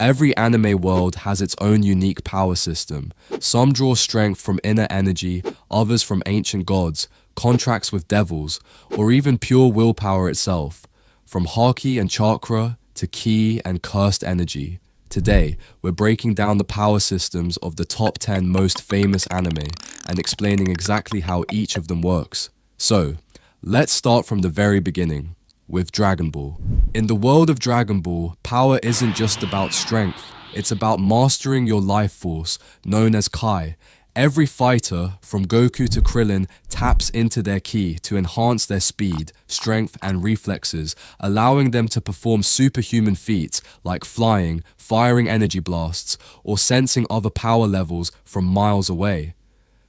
Every anime world has its own unique power system. Some draw strength from inner energy, others from ancient gods, contracts with devils, or even pure willpower itself. From haki and chakra to ki and cursed energy. Today, we're breaking down the power systems of the top 10 most famous anime and explaining exactly how each of them works. So, let's start from the very beginning, with Dragon Ball. In the world of Dragon Ball, power isn't just about strength, it's about mastering your life force, known as Kai. Every fighter, from Goku to Krillin, taps into their ki to enhance their speed, strength, and reflexes, allowing them to perform superhuman feats like flying, firing energy blasts, or sensing other power levels from miles away.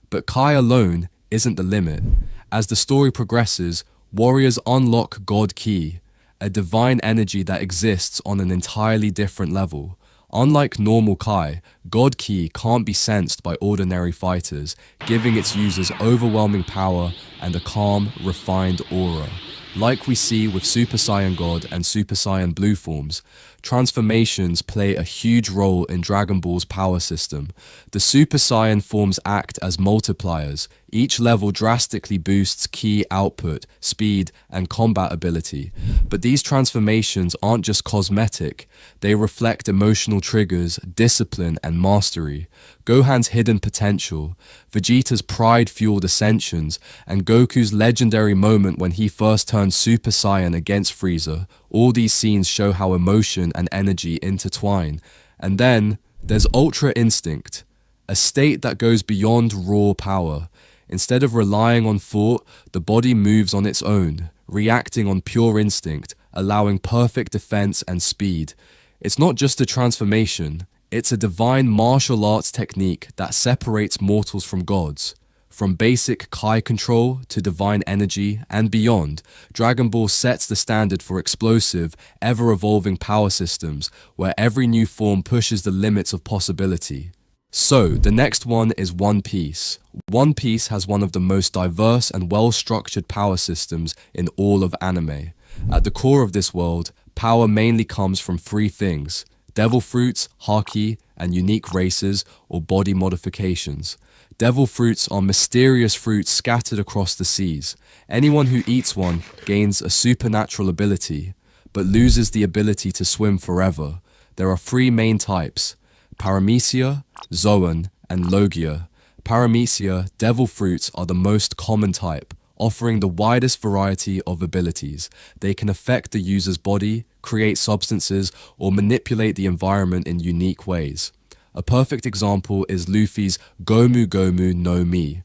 But Kai alone isn't the limit. As the story progresses, warriors unlock God Ki, a divine energy that exists on an entirely different level. Unlike normal Kai, God Ki can't be sensed by ordinary fighters, giving its users overwhelming power and a calm, refined aura. Like we see with Super Saiyan God and Super Saiyan Blue forms, transformations play a huge role in Dragon Ball's power system. The Super Saiyan forms act as multipliers. Each level drastically boosts ki output, speed, and combat ability. But these transformations aren't just cosmetic. They reflect emotional triggers, discipline, and mastery. Gohan's hidden potential, Vegeta's pride-fueled ascensions, and Goku's legendary moment when he first turned Super Saiyan against Frieza. All these scenes show how emotion and energy intertwine. And then, there's Ultra Instinct, a state that goes beyond raw power. Instead of relying on thought, the body moves on its own, reacting on pure instinct, allowing perfect defense and speed. It's not just a transformation, it's a divine martial arts technique that separates mortals from gods. From basic Kai control to divine energy and beyond, Dragon Ball sets the standard for explosive, ever-evolving power systems, where every new form pushes the limits of possibility. So, the next one is One Piece. One Piece has one of the most diverse and well-structured power systems in all of anime. At the core of this world, power mainly comes from three things: devil fruits, haki, and unique races or body modifications. Devil fruits are mysterious fruits scattered across the seas. Anyone who eats one gains a supernatural ability, but loses the ability to swim forever. There are three main types: Paramecia, Zoan, and Logia. Paramecia, devil fruits, are the most common type, offering the widest variety of abilities. They can affect the user's body, create substances, or manipulate the environment in unique ways. A perfect example is Luffy's Gomu Gomu no Mi.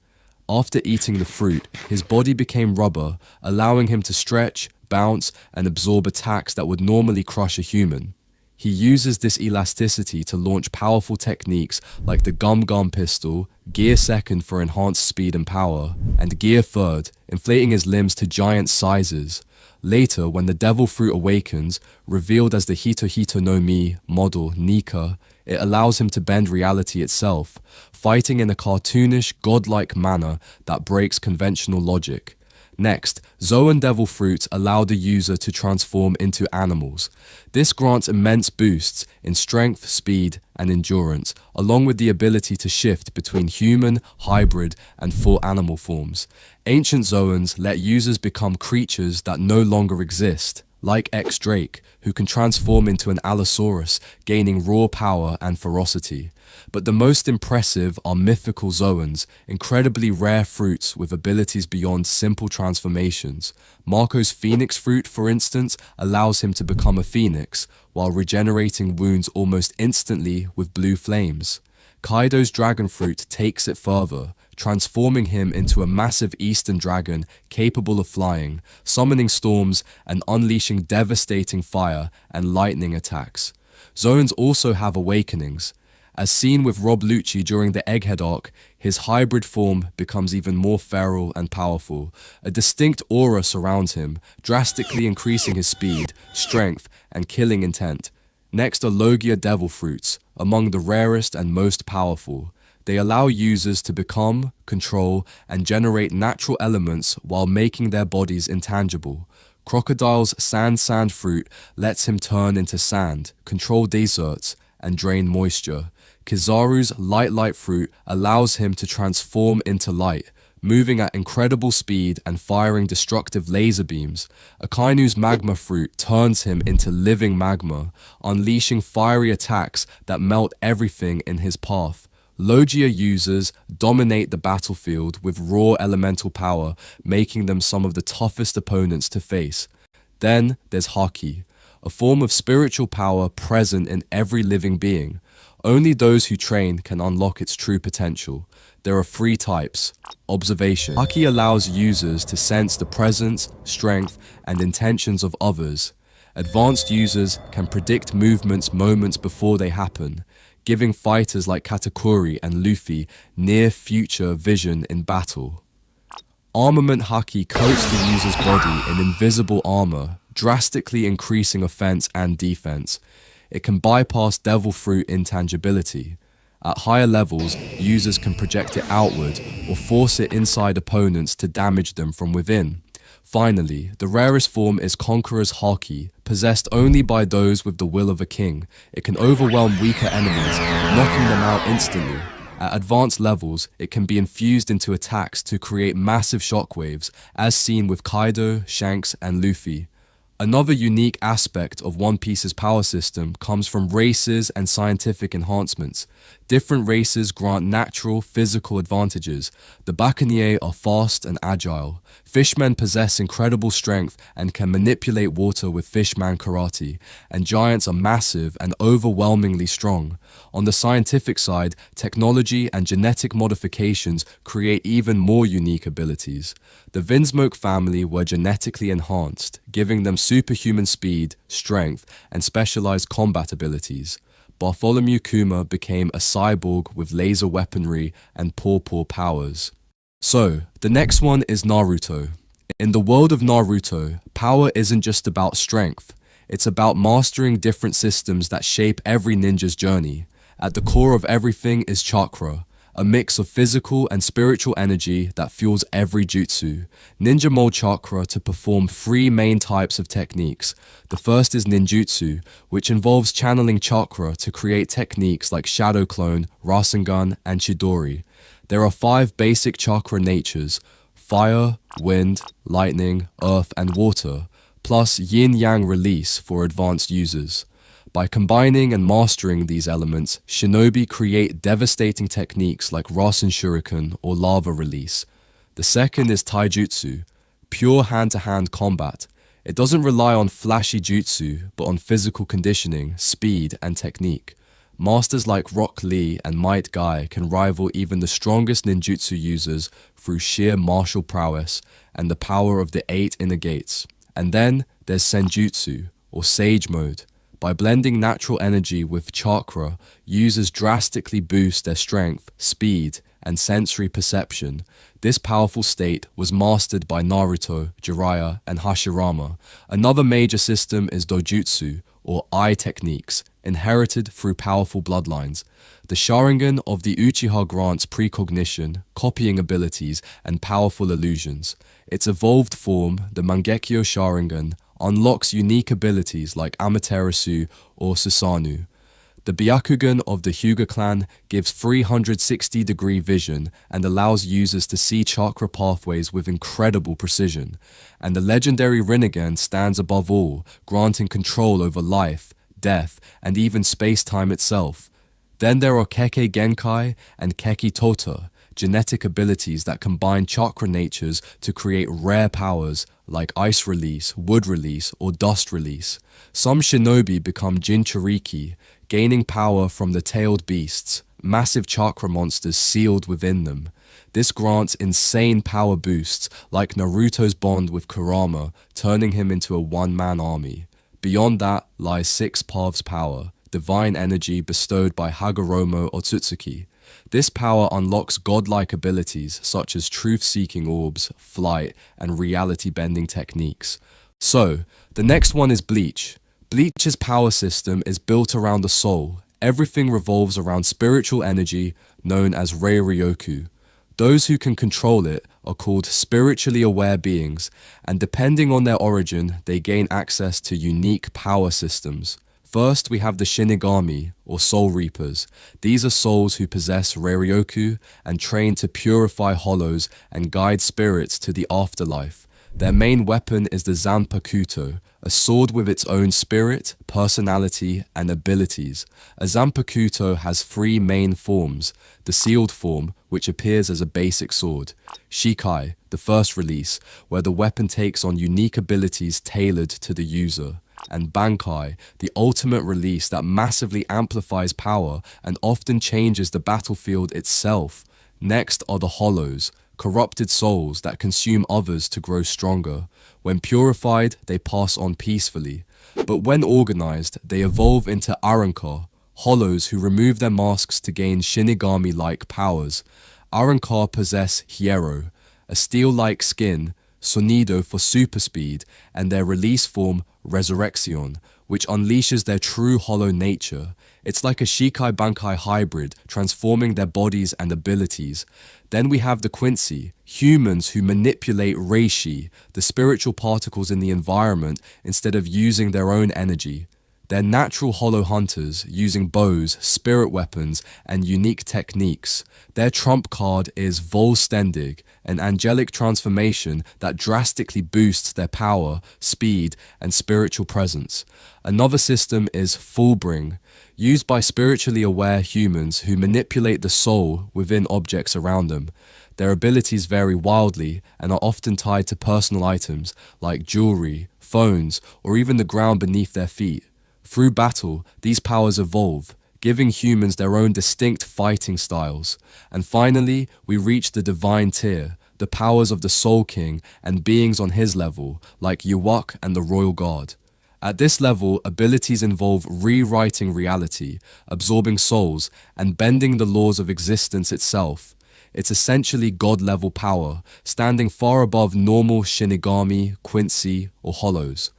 After eating the fruit, his body became rubber, allowing him to stretch, bounce, and absorb attacks that would normally crush a human. He uses this elasticity to launch powerful techniques like the Gum Gum pistol, Gear Second for enhanced speed and power, and Gear Third, inflating his limbs to giant sizes. Later, when the devil fruit awakens, revealed as the Hito Hito no Mi model Nika, it allows him to bend reality itself, fighting in a cartoonish, godlike manner that breaks conventional logic. Next, Zoan devil fruits allow the user to transform into animals. This grants immense boosts in strength, speed, and endurance, along with the ability to shift between human, hybrid, and full animal forms. Ancient Zoans let users become creatures that no longer exist, like X-Drake, who can transform into an Allosaurus, gaining raw power and ferocity. But the most impressive are mythical Zoans, incredibly rare fruits with abilities beyond simple transformations. Marco's Phoenix fruit, for instance, allows him to become a phoenix, while regenerating wounds almost instantly with blue flames. Kaido's dragon fruit takes it further, transforming him into a massive eastern dragon capable of flying, summoning storms, and unleashing devastating fire and lightning attacks. Zoans also have awakenings. As seen with Rob Lucci during the Egghead arc, his hybrid form becomes even more feral and powerful. A distinct aura surrounds him, drastically increasing his speed, strength, and killing intent. Next are Logia devil fruits, among the rarest and most powerful. They allow users to become, control, and generate natural elements while making their bodies intangible. Crocodile's sand fruit lets him turn into sand, control deserts, and drain moisture. Kizaru's light fruit allows him to transform into light, moving at incredible speed and firing destructive laser beams. Akainu's magma fruit turns him into living magma, unleashing fiery attacks that melt everything in his path. Logia users dominate the battlefield with raw elemental power, making them some of the toughest opponents to face. Then there's Haki, a form of spiritual power present in every living being. Only those who train can unlock its true potential. There are 3 types. Observation. Haki allows users to sense the presence, strength, and intentions of others. Advanced users can predict movements moments before they happen, giving fighters like Katakuri and Luffy near-future vision in battle. Armament Haki coats the user's body in invisible armor, drastically increasing offense and defense. It can bypass Devil Fruit intangibility. At higher levels, users can project it outward or force it inside opponents to damage them from within. Finally, the rarest form is Conqueror's Haki, possessed only by those with the will of a king. It can overwhelm weaker enemies, knocking them out instantly. At advanced levels, it can be infused into attacks to create massive shockwaves, as seen with Kaido, Shanks, and Luffy. Another unique aspect of One Piece's power system comes from races and scientific enhancements. Different races grant natural, physical advantages. The Buccaneer are fast and agile. Fishmen possess incredible strength and can manipulate water with fishman karate. And giants are massive and overwhelmingly strong. On the scientific side, technology and genetic modifications create even more unique abilities. The Vinsmoke family were genetically enhanced, giving them superhuman speed, strength, and specialized combat abilities. Bartholomew Kuma became a cyborg with laser weaponry and paw powers. So, the next one is Naruto. In the world of Naruto, power isn't just about strength. It's about mastering different systems that shape every ninja's journey. At the core of everything is chakra, a mix of physical and spiritual energy that fuels every jutsu. Ninja mold chakra to perform 3 main types of techniques. The first is ninjutsu, which involves channeling chakra to create techniques like Shadow Clone, Rasengan, and Chidori. There are 5 basic chakra natures: fire, wind, lightning, earth, and water, plus yin-yang release for advanced users. By combining and mastering these elements, shinobi create devastating techniques like Rasen Shuriken or Lava Release. The second is taijutsu, pure hand-to-hand combat. It doesn't rely on flashy jutsu, but on physical conditioning, speed, and technique. Masters like Rock Lee and Might Guy can rival even the strongest ninjutsu users through sheer martial prowess and the power of the 8 inner gates. And then there's senjutsu, or sage mode. By blending natural energy with chakra, users drastically boost their strength, speed, and sensory perception. This powerful state was mastered by Naruto, Jiraiya, and Hashirama. Another major system is dojutsu, or eye techniques, inherited through powerful bloodlines. The Sharingan of the Uchiha grants precognition, copying abilities, and powerful illusions. Its evolved form, the Mangekyo Sharingan, unlocks unique abilities like Amaterasu or Susanoo. The Byakugan of the Hyuga clan gives 360-degree vision and allows users to see chakra pathways with incredible precision. And the legendary Rinnegan stands above all, granting control over life, death, and even space-time itself. Then there are Kekkei Genkai and Keki Tota, genetic abilities that combine chakra natures to create rare powers like ice release, wood release, or dust release. Some shinobi become Jinchuriki, gaining power from the tailed beasts, massive chakra monsters sealed within them. This grants insane power boosts like Naruto's bond with Kurama, turning him into a one-man army. Beyond that lies 6 paths power, divine energy bestowed by Hagoromo Otsutsuki. This power unlocks godlike abilities such as truth-seeking orbs, flight, and reality-bending techniques. So, the next one is Bleach. Bleach's power system is built around the soul. Everything revolves around spiritual energy, known as Rei-Ryoku. Those who can control it are called spiritually aware beings, and depending on their origin, they gain access to unique power systems. First, we have the Shinigami, or Soul Reapers. These are souls who possess Reiryoku and train to purify hollows and guide spirits to the afterlife. Their main weapon is the Zanpakuto, a sword with its own spirit, personality, and abilities. A Zanpakuto has three main forms: the sealed form, which appears as a basic sword; Shikai, the first release, where the weapon takes on unique abilities tailored to the user; and Bankai, the ultimate release that massively amplifies power and often changes the battlefield itself. Next are the Hollows, corrupted souls that consume others to grow stronger. When purified, they pass on peacefully. But when organized, they evolve into Arrancar, Hollows who remove their masks to gain Shinigami-like powers. Arrancar possess Hiero, a steel-like skin, Sonido for super speed, and their release form, Resurrection, which unleashes their true hollow nature. It's like a Shikai Bankai hybrid, transforming their bodies and abilities. Then we have the Quincy, humans who manipulate Reishi, the spiritual particles in the environment, instead of using their own energy. They're natural hollow hunters, using bows, spirit weapons, and unique techniques. Their trump card is Volstendig, an angelic transformation that drastically boosts their power, speed, and spiritual presence. Another system is Fullbring, used by spiritually aware humans who manipulate the soul within objects around them. Their abilities vary wildly and are often tied to personal items like jewelry, phones, or even the ground beneath their feet. Through battle, these powers evolve, giving humans their own distinct fighting styles. And finally, we reach the divine tier, the powers of the Soul King and beings on his level, like Yuwak and the Royal Guard. At this level, abilities involve rewriting reality, absorbing souls, and bending the laws of existence itself. It's essentially God-level power, standing far above normal Shinigami, Quincy, or Hollows.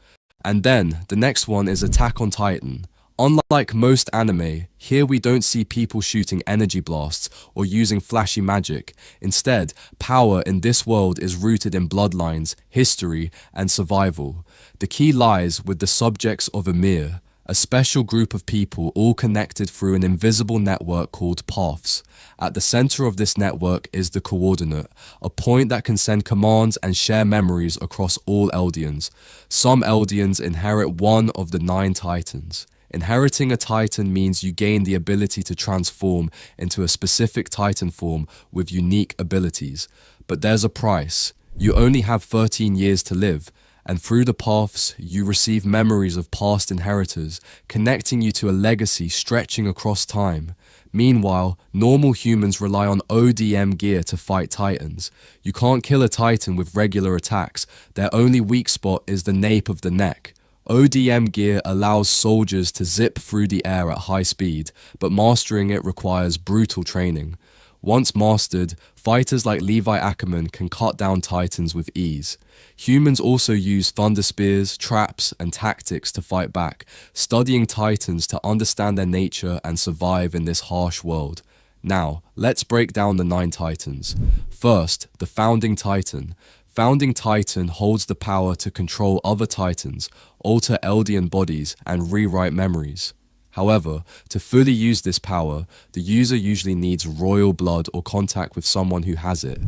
And then, the next one is Attack on Titan. Unlike most anime, here we don't see people shooting energy blasts or using flashy magic. Instead, power in this world is rooted in bloodlines, history, and survival. The key lies with the subjects of Ymir, a special group of people all connected through an invisible network called paths. At the center of this network is the coordinate, a point that can send commands and share memories across all Eldians. Some Eldians inherit one of the 9 titans. Inheriting a titan means you gain the ability to transform into a specific titan form with unique abilities. But there's a price. You only have 13 years to live, and through the paths, you receive memories of past inheritors, connecting you to a legacy stretching across time. Meanwhile, normal humans rely on ODM gear to fight titans. You can't kill a titan with regular attacks. Their only weak spot is the nape of the neck. ODM gear allows soldiers to zip through the air at high speed, but mastering it requires brutal training. Once mastered, fighters like Levi Ackerman can cut down titans with ease. Humans also use thunder spears, traps, and tactics to fight back, studying titans to understand their nature and survive in this harsh world. Now, let's break down the 9 titans. First, the Founding Titan. Founding Titan holds the power to control other titans, alter Eldian bodies, and rewrite memories. However, to fully use this power, the user usually needs royal blood or contact with someone who has it.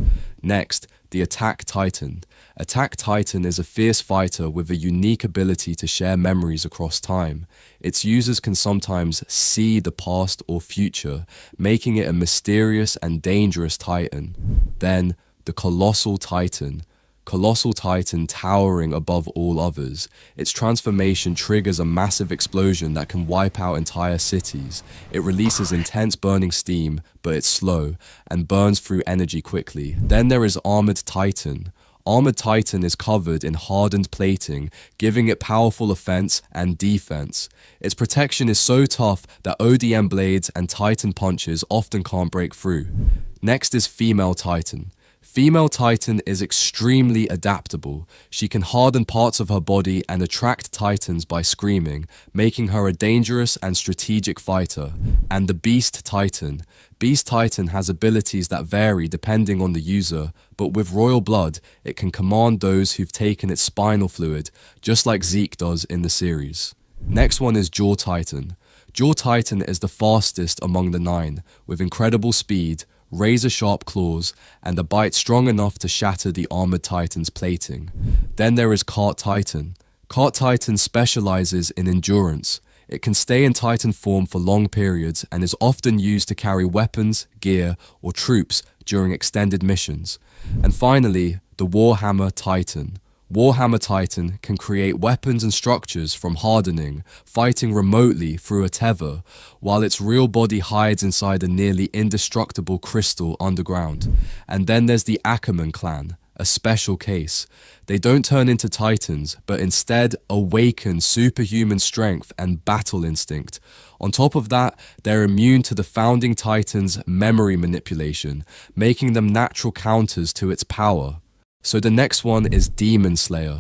Next, the Attack Titan. Attack Titan is a fierce fighter with a unique ability to share memories across time. Its users can sometimes see the past or future, making it a mysterious and dangerous titan. Then, the Colossal Titan. Colossal Titan towering above all others. Its transformation triggers a massive explosion that can wipe out entire cities. It releases intense burning steam, but it's slow, and burns through energy quickly. Then there is Armored Titan. Armored Titan is covered in hardened plating, giving it powerful offense and defense. Its protection is so tough that ODM blades and Titan punches often can't break through. Next is Female Titan. Female Titan is extremely adaptable. She can harden parts of her body and attract titans by screaming, making her a dangerous and strategic fighter. And the Beast Titan. Beast Titan has abilities that vary depending on the user, but with royal blood, it can command those who've taken its spinal fluid, just like Zeke does in the series. Next one is Jaw Titan. Jaw Titan is the fastest among the 9, with incredible speed, razor-sharp claws, and a bite strong enough to shatter the armored Titan's plating. Then there is Cart Titan. Cart Titan specializes in endurance. It can stay in Titan form for long periods and is often used to carry weapons, gear, or troops during extended missions. And finally, the Warhammer Titan. Warhammer Titan can create weapons and structures from hardening, fighting remotely through a tether, while its real body hides inside a nearly indestructible crystal underground. And then there's the Ackerman clan, a special case. They don't turn into titans, but instead awaken superhuman strength and battle instinct. On top of that, they're immune to the founding titan's memory manipulation, making them natural counters to its power. So the next one is Demon Slayer.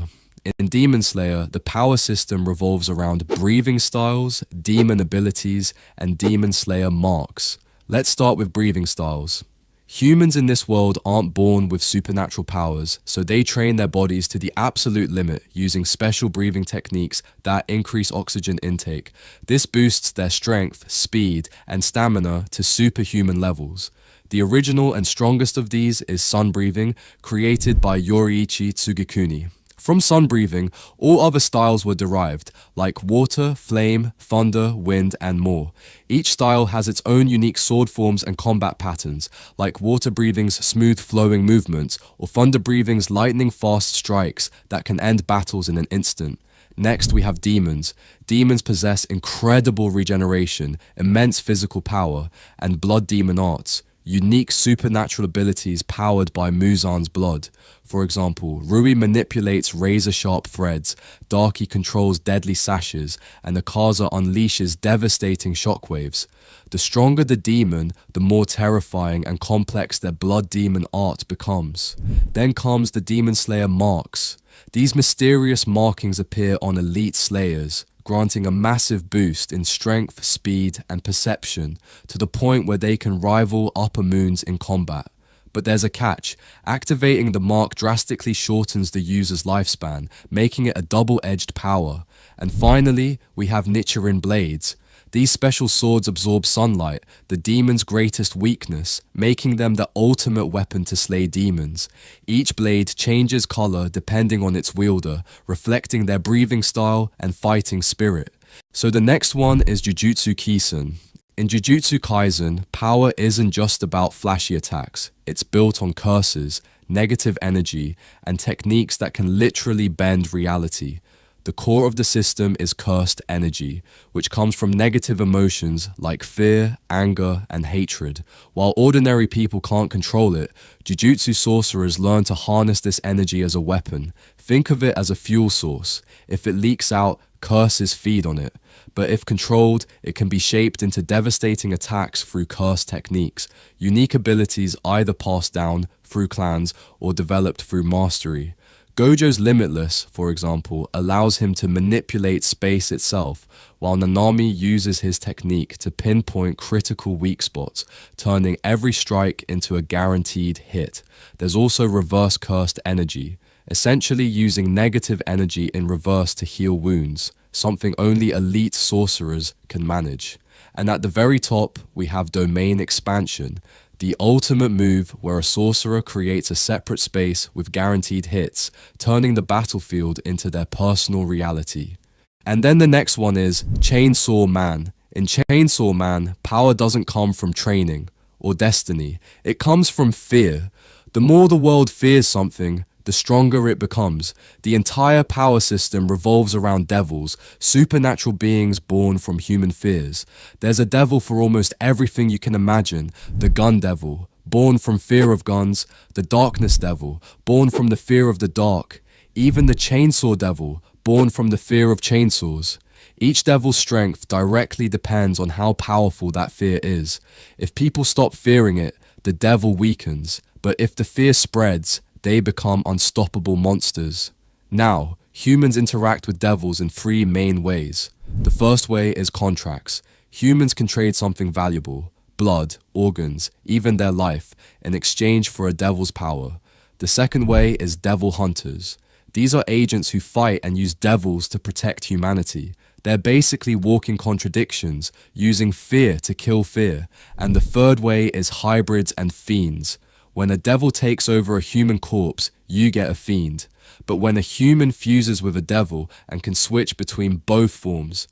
In Demon Slayer, the power system revolves around breathing styles, demon abilities, and Demon Slayer marks. Let's start with breathing styles. Humans in this world aren't born with supernatural powers, so they train their bodies to the absolute limit using special breathing techniques that increase oxygen intake. This boosts their strength, speed, and stamina to superhuman levels. The original and strongest of these is sun breathing, created by Yoriichi Tsugikuni. From sun breathing, all other styles were derived, like water, flame, thunder, wind, and more. Each style has its own unique sword forms and combat patterns, like water breathing's smooth flowing movements, or thunder breathing's lightning fast strikes that can end battles in an instant. Next, we have demons. Demons possess incredible regeneration, immense physical power, and blood demon arts. Unique supernatural abilities powered by Muzan's blood. For example, Rui manipulates razor-sharp threads, Darky controls deadly sashes, and Akaza unleashes devastating shockwaves. The stronger the demon, the more terrifying and complex their blood demon art becomes. Then comes the Demon Slayer marks. These mysterious markings appear on elite slayers, granting a massive boost in strength, speed, and perception to the point where they can rival upper moons in combat. But there's a catch. Activating the mark drastically shortens the user's lifespan, making it a double-edged power. And finally, we have Nichiren blades. These special swords absorb sunlight, the demon's greatest weakness, making them the ultimate weapon to slay demons. Each blade changes color depending on its wielder, reflecting their breathing style and fighting spirit. So the next one is Jujutsu Kaisen. In Jujutsu Kaisen, power isn't just about flashy attacks. It's built on curses, negative energy, and techniques that can literally bend reality. The core of the system is cursed energy, which comes from negative emotions like fear, anger, and hatred. While ordinary people can't control it, Jujutsu sorcerers learn to harness this energy as a weapon. Think of it as a fuel source. If it leaks out, curses feed on it. But if controlled, it can be shaped into devastating attacks through curse techniques. Unique abilities either passed down through clans or developed through mastery. Gojo's Limitless, for example, allows him to manipulate space itself, while Nanami uses his technique to pinpoint critical weak spots, turning every strike into a guaranteed hit. There's also reverse cursed energy, essentially using negative energy in reverse to heal wounds, something only elite sorcerers can manage. And at the very top, we have Domain Expansion, the ultimate move where a sorcerer creates a separate space with guaranteed hits, turning the battlefield into their personal reality. And then the next one is Chainsaw Man. In Chainsaw Man, power doesn't come from training or destiny. It comes from fear. The more the world fears something, the stronger it becomes. The entire power system revolves around devils, supernatural beings born from human fears. There's a devil for almost everything you can imagine. The gun devil, born from fear of guns. The darkness devil, born from the fear of the dark. Even the chainsaw devil, born from the fear of chainsaws. Each devil's strength directly depends on how powerful that fear is. If people stop fearing it, the devil weakens. But if the fear spreads, they become unstoppable monsters. Now, humans interact with devils in three main ways. The first way is contracts. Humans can trade something valuable, blood, organs, even their life, in exchange for a devil's power. The second way is devil hunters. These are agents who fight and use devils to protect humanity. They're basically walking contradictions, using fear to kill fear. And the third way is hybrids and fiends. When a devil takes over a human corpse, you get a fiend. But when a human fuses with a devil and can switch between both forms,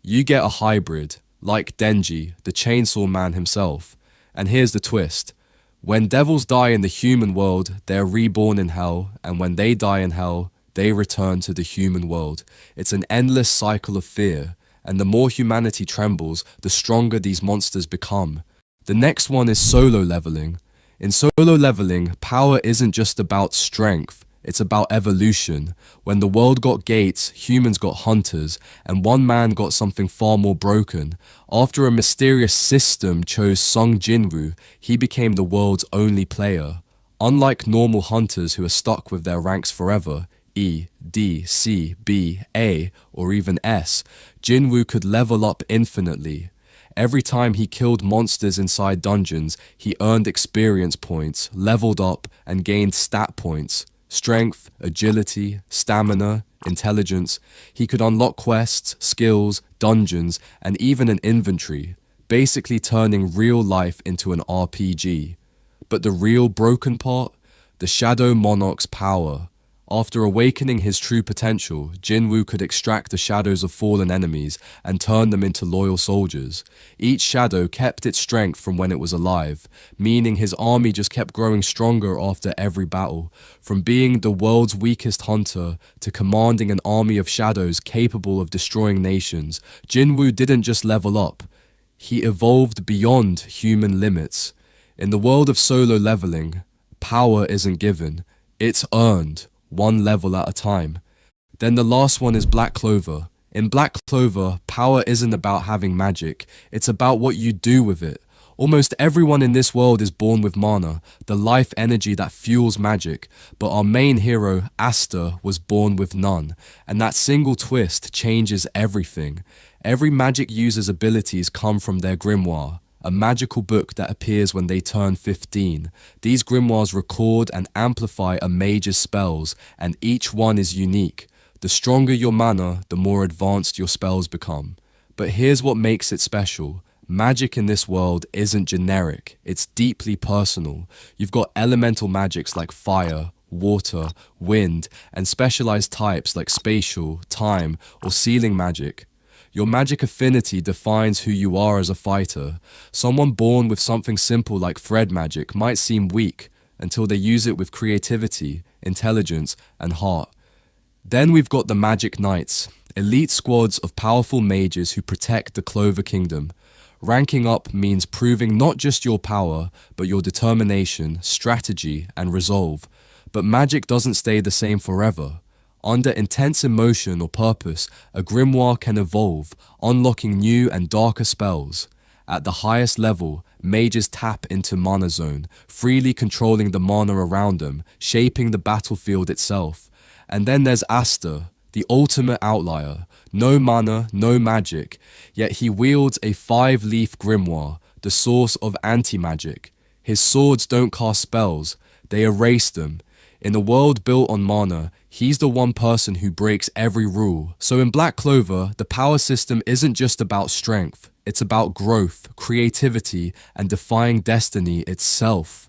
you get a hybrid, like Denji, the Chainsaw Man himself. And here's the twist. When devils die in the human world, they're reborn in hell, and when they die in hell, they return to the human world. It's an endless cycle of fear, and the more humanity trembles, the stronger these monsters become. The next one is solo leveling. In solo leveling, power isn't just about strength, it's about evolution. When the world got gates, humans got hunters, and one man got something far more broken. After a mysterious system chose Sung Jinwoo, he became the world's only player. Unlike normal hunters who are stuck with their ranks forever, E, D, C, B, A, or even S, Jinwoo could level up infinitely. Every time he killed monsters inside dungeons, he earned experience points, leveled up, and gained stat points. Strength, agility, stamina, intelligence. He could unlock quests, skills, dungeons, and even an inventory, basically turning real life into an RPG. But the real broken part? The Shadow Monarch's power. After awakening his true potential, Jinwoo could extract the shadows of fallen enemies and turn them into loyal soldiers. Each shadow kept its strength from when it was alive, meaning his army just kept growing stronger after every battle. From being the world's weakest hunter to commanding an army of shadows capable of destroying nations, Jinwoo didn't just level up, he evolved beyond human limits. In the world of solo leveling, power isn't given, it's earned. One level at a time. Then the last one is Black Clover. In Black Clover, power isn't about having magic, it's about what you do with it. Almost everyone in this world is born with mana, the life energy that fuels magic, but our main hero, Asta, was born with none, and that single twist changes everything. Every magic user's abilities come from their grimoire, a magical book that appears when they turn 15. These grimoires record and amplify a mage's spells, and each one is unique. The stronger your mana, the more advanced your spells become. But here's what makes it special. Magic in this world isn't generic, it's deeply personal. You've got elemental magics like fire, water, wind, and specialized types like spatial, time, or sealing magic. Your magic affinity defines who you are as a fighter. Someone born with something simple like thread magic might seem weak until they use it with creativity, intelligence, and heart. Then we've got the Magic Knights, elite squads of powerful mages who protect the Clover Kingdom. Ranking up means proving not just your power, but your determination, strategy, and resolve. But magic doesn't stay the same forever. Under intense emotion or purpose, a grimoire can evolve, unlocking new and darker spells. At the highest level, mages tap into Mana Zone, freely controlling the mana around them, shaping the battlefield itself. And then there's Asta, the ultimate outlier. No mana, no magic, yet he wields a 5-leaf grimoire, the source of anti-magic. His swords don't cast spells, they erase them. In a world built on mana, he's the one person who breaks every rule. So in Black Clover, the power system isn't just about strength, it's about growth, creativity, and defying destiny itself.